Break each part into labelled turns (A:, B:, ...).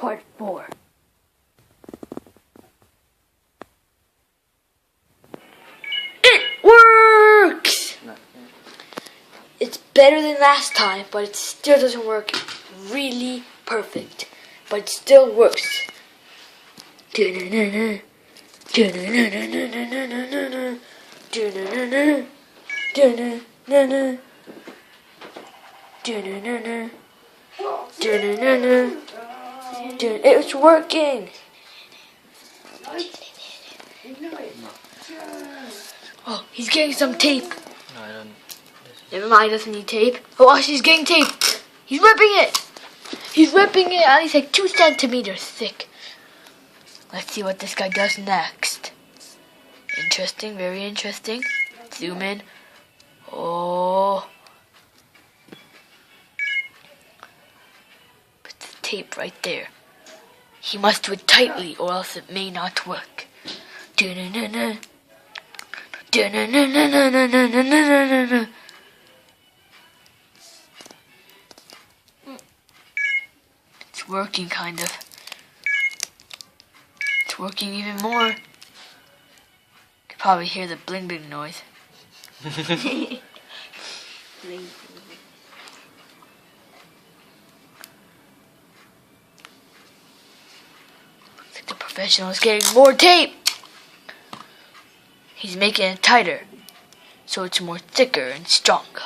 A: Part 4. It works! It's better than last time, but it still doesn't work really perfect. But it still works. It's working. Oh, he's getting some tape.
B: No, I don't.
A: Never mind, he doesn't need tape. Oh, he's getting tape. He's ripping it. He's ripping it, and he's like 2 centimeters thick. Let's see what this guy does next. Interesting, very interesting. Zoom in. Oh. Put the tape right there. He must do it tightly or else it may not work. It's working, kind of. It's working even more. You can probably hear the bling bling noise. Looks like the professional is getting more tape. He's making it tighter, so it's more thicker and stronger.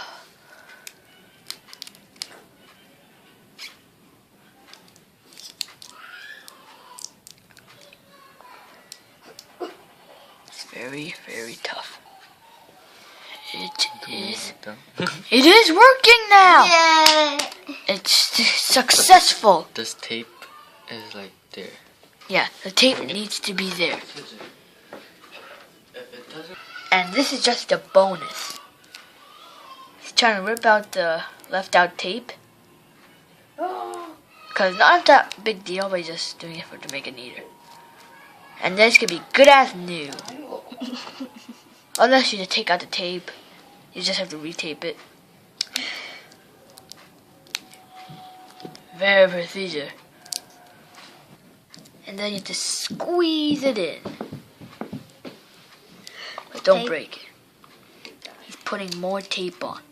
A: It's very, very tough. It is working now.
C: Yeah.
A: It's successful.
B: This tape is like there.
A: Yeah, the tape needs to be there. And this is just a bonus. He's trying to rip out the left out tape. Because not that big deal, but he's just doing it to make it neater. And this could be good as new. Unless you just take out the tape. You just have to retape it. Very procedure. And then you have to squeeze it in. But don't break it. He's putting more tape on.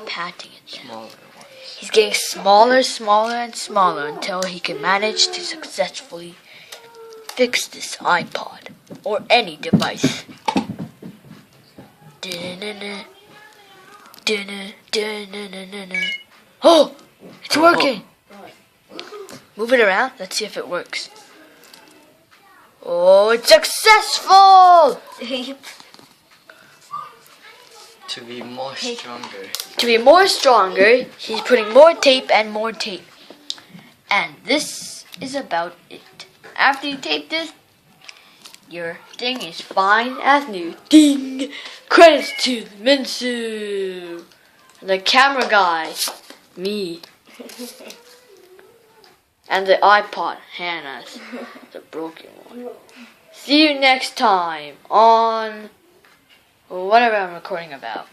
A: Patting it down.
B: Smaller ones.
A: He's getting smaller, smaller, and smaller until he can manage to successfully fix this iPod or any device. Oh! It's working! Move it around. Let's see if it works. Oh, it's successful!
B: To be more stronger.
A: To be more stronger, he's putting more tape and more tape. And this is about it. After you tape this, your thing is fine as new. Ding! Credits to Minsu! The camera guy. Me. And the iPod, Hannah's. The broken one. See you next time on whatever I'm recording about.